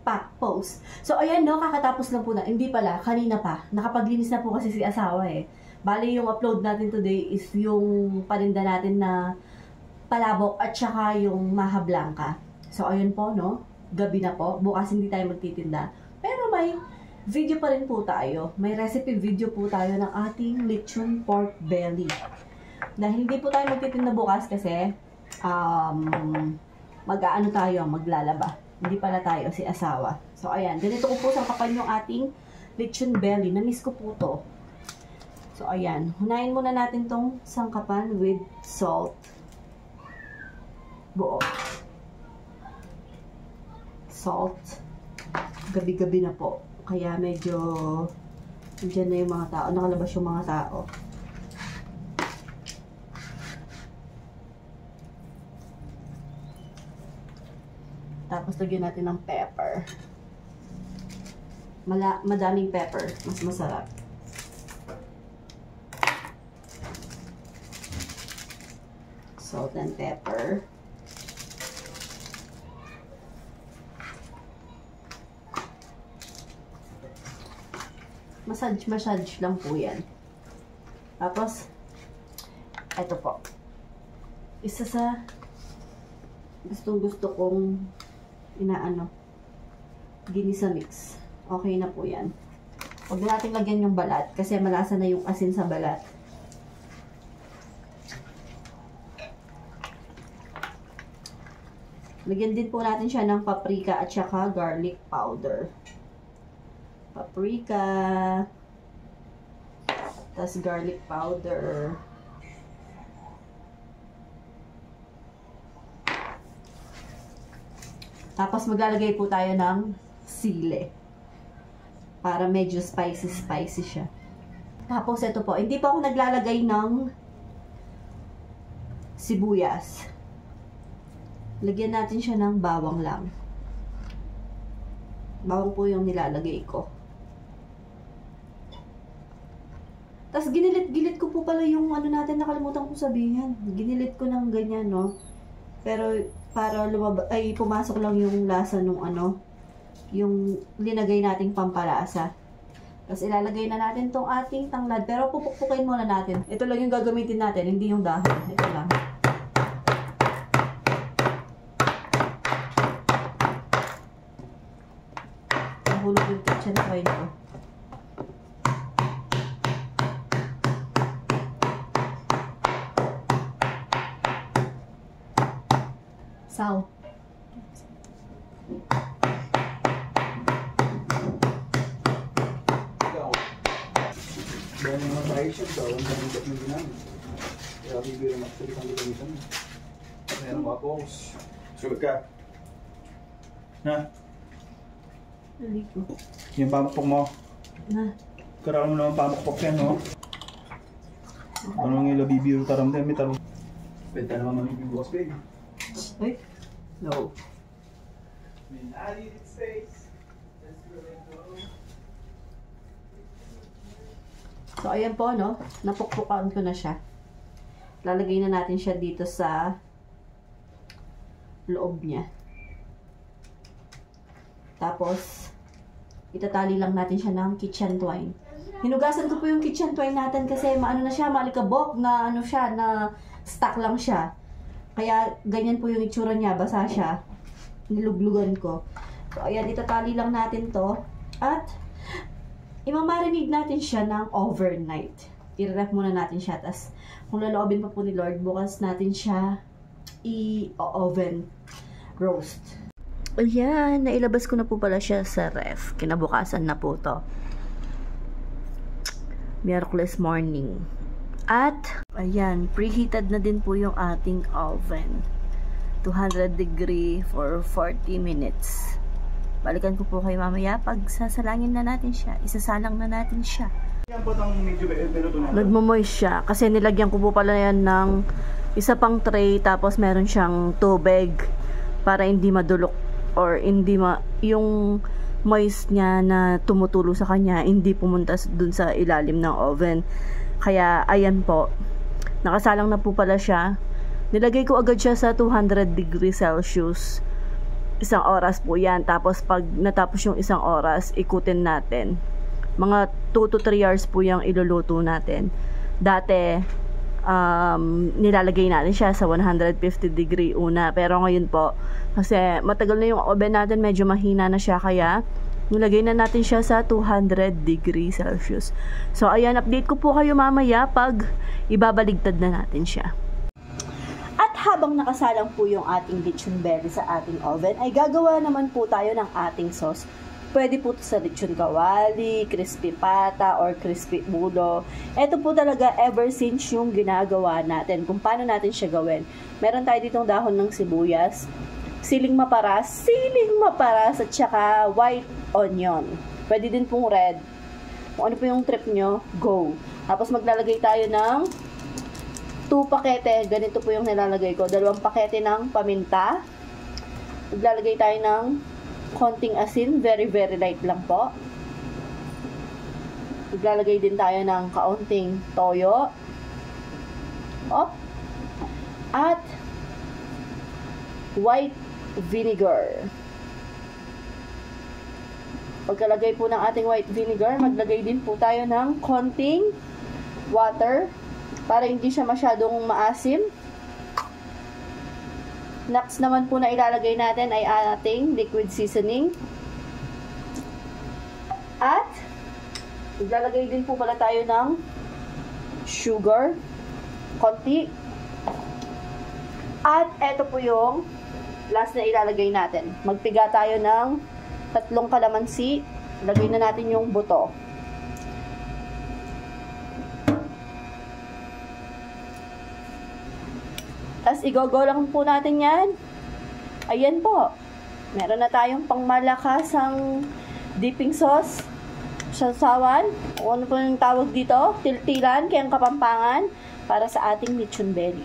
Pack pose. So, ayan no, kakatapos lang po na. Hindi pala, kanina pa. Nakapaglinis na po kasi si asawa eh. Bali, yung upload natin today is yung paninda natin na palabok at saka yung maha blanca. So, ayun po no, gabi na po. Bukas hindi tayo magtitinda. Pero may video pa rin po tayo. May recipe video po tayo ng ating lechon pork belly. Dahil hindi po tayo magtitinda bukas kasi mag-aano tayo, maglalaba. Hindi pala tayo, si asawa. So, ayan. Ganito ko po sangkapan yung ating lechon belly. Na-miss ko po to. So, ayan. Hunayin muna natin tong sangkapan with salt. Buo. Salt. Gabi-gabi na po. Kaya medyo dyan na yung mga tao. Nakalabas yung mga tao. Tapos lagyan natin ng pepper. Madaming pepper. Mas masarap. Salt and pepper. Massage lang po yan. Tapos, eto po. Isa sa gustong-gusto kong inaano, ginisa mix. Okay na po yan. Huwag na natin lagyan yung balat kasi malasa na yung asin sa balat. Lagyan din po natin siya ng paprika at saka garlic powder. Paprika, tas garlic powder. Tapos maglalagay po tayo ng sili. Para medyo spicy siya. Tapos ito po, hindi pa ako naglalagay ng sibuyas. Lagyan natin siya ng bawang lang. Bawang po yung nilalagay ko. Tapos ginilit ko po pala yung ano natin, nakalimutan ko sabihin. Ginilit ko ng ganyan, no? Pero para pumasok lang yung lasa nung ano, yung linagay nating pampalasa. Tapos ilalagay na natin tong ating tanglad. Pero pupukpukin muna natin. Ito lang yung gagamitin natin, hindi yung dahon. Ito lang. Nahulog yung kitchen twine ko. Saw. Dahil mga price daw, ang gamit ng ginamit. Kaya bibiro mag-tulit ang gamitan. Meron ba po? Sulit ka. Ha? Dali ko. Yung pamakpok mo. Na. Karakan mo naman pamakpok yan, no? Anong ila bibiro taram din? May tarong. Pwede naman mamibig bukas, baby. Ay? No. United States. That's where we go. So, ayan po, no? Napukpukan ko na siya. Lalagay na natin siya dito sa loob niya. Tapos, itatali lang natin siya ng kitchen twine. Hinugasan ko po yung kitchen twine natin kasi maano na siya, malikabok na ano siya, na stuck lang siya. Kaya, ganyan po yung itsura niya, basa siya. Niluglugan ko. So, ayan, itatali lang natin to. At, imamarinate natin siya ng overnight. I-ref muna natin siya. Tapos, kung laloobin pa po ni Lord, bukas natin siya i-oven roast. Ayan, nailabas ko na po pala siya sa ref. Kinabukasan na po to. Miyerkules morning. At, ayan, preheated na din po yung ating oven. 200 degree for 40 minutes. Balikan ko po kayo mamaya pag sasalangin na natin siya. Isasalang na natin siya. Yan po itong medyo benuto natin. Nagmamoist siya. Kasi nilagyan ko po pala yan ng isa pang tray. Tapos meron siyang tubig. Para hindi madulok. Or hindi yung moist niya na tumutulo sa kanya. Hindi pumunta dun sa ilalim ng oven. Kaya ayan po. Nakasalang na po pala siya. Nilagay ko agad siya sa 200 degrees Celsius. Isang oras po yan. Tapos pag natapos yung isang oras, ikutin natin. Mga 2 to 3 hours po yung iluluto natin. Dati, nilalagay natin siya sa 150 degree una. Pero ngayon po, kasi matagal na yung oven natin, medyo mahina na siya. Kaya, nilagay na natin siya sa 200 degree Celsius. So, ayan, update ko po kayo mamaya pag ibabaligtad na natin siya. At habang nakasalang po yung ating lechon belly sa ating oven, ay gagawa naman po tayo ng ating sauce. Pwede po ito sa lechon kawali, crispy pata, or crispy ulo. Ito po talaga ever since yung ginagawa natin, kung paano natin siya gawin. Meron tayo ditong dahon ng sibuyas, siling maparas, at saka white onion. Pwede din pong red. Kung ano po yung trip nyo, go. Tapos maglalagay tayo ng 2 pakete, ganito po yung nilalagay ko. 2 pakete ng paminta. Maglalagay tayo ng konting asin, very light lang po. Maglalagay din tayo ng kaunting toyo. At white vinegar. Pagkalagay po ng ating white vinegar, maglagay din po tayo ng konting water para hindi siya masyadong maasim. Next naman po na ilalagay natin ay ating liquid seasoning. At iglalagay din po pala tayo ng sugar, konti. At eto po yung last na ilalagay natin. Magpiga tayo ng 3 kalamansi. Lagay na natin yung buto. Tapos, igogo lang po natin yan. Ayan po. Meron na tayong pangmalakasang dipping sauce. Sasawan. O ano po yung tawag dito? Tiltilan, kayang Kapampangan. Para sa ating lechon belly.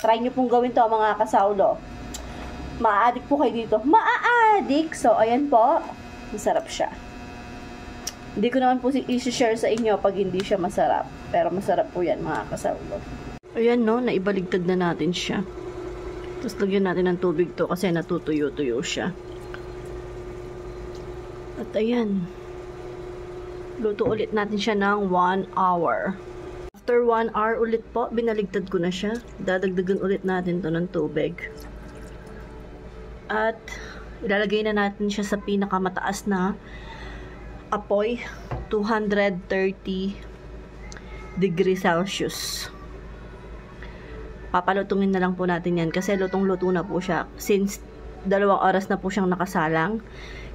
Try nyo pong gawin to mga kasaulo. Ma-addict po kayo dito. Ma-addict! So, ayan po. Masarap siya. Hindi ko naman po i-share sa inyo pag hindi siya masarap. Pero masarap po yan mga kasaulo. Ayan no, naibaligtad na natin siya. Tapos lagyan natin ng tubig to kasi natutuyo-tuyo siya. At ayan. Luto ulit natin siya ng 1 hour. After 1 hour ulit po, binaligtad ko na siya. Dadagdagan ulit natin to ng tubig. At ilalagay na natin siya sa pinakamataas na apoy, 230 degrees Celsius. Papalutungin na lang po natin yan kasi lutong-luto na po siya. Since 2 oras na po siyang nakasalang,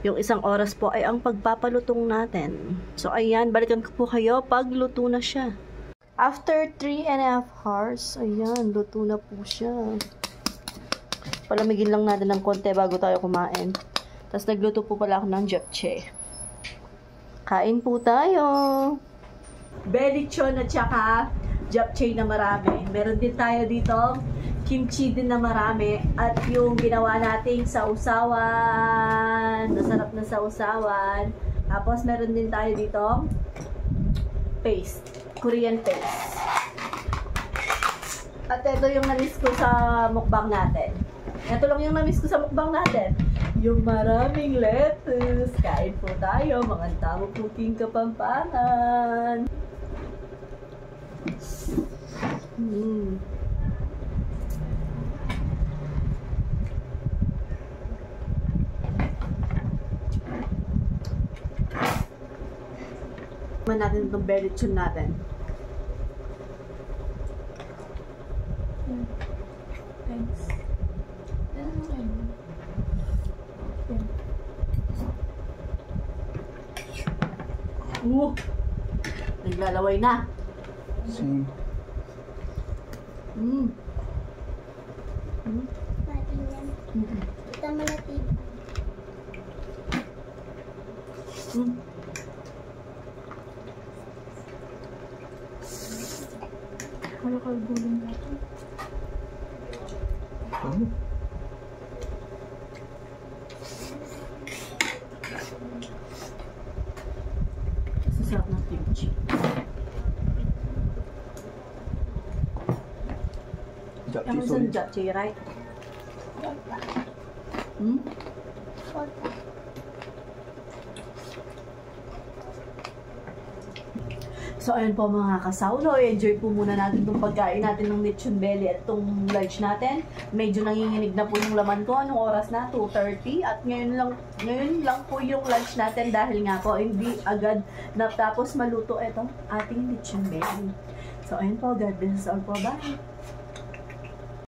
yung 1 oras po ay ang pagpapalutong natin. So ayan, balikan ko po kayo pag luto na siya. After 3.5 hours, ayan, luto na po siya. Palamigin lang natin ng konti bago tayo kumain. Tapos nagluto po pala ako ng japchae. Kain po tayo. Belichon at saka japchae na marami. Meron din tayo dito kimchi din na marami. At yung ginawa nating sausawan. Masarap na sausawan. Tapos meron din tayo dito paste. Korean paste. At ito yung na-miss ko sa mukbang natin. Ito lang yung na-miss ko sa mukbang natin. Yung maraming lettuce. Kain po tayo, mga tao puking Kapampangan. Natin itong belichon natin. Thanks. Naglalaway na. Same. Kita malatid. Ano ka guling natin? Ano? Sasarap ng kimchi. Japchae Ano sa solid. japchae, right? So, ayun po mga kasawlo. Enjoy po muna natin itong pagkain natin ng lechon belly at itong lunch natin. Medyo nanginginig na po yung laman ko. Anong oras na? 2:30. At ngayon lang po yung lunch natin dahil nga po hindi agad natapos maluto itong ating lechon belly. So, ayun po. God bless us all po. Bye!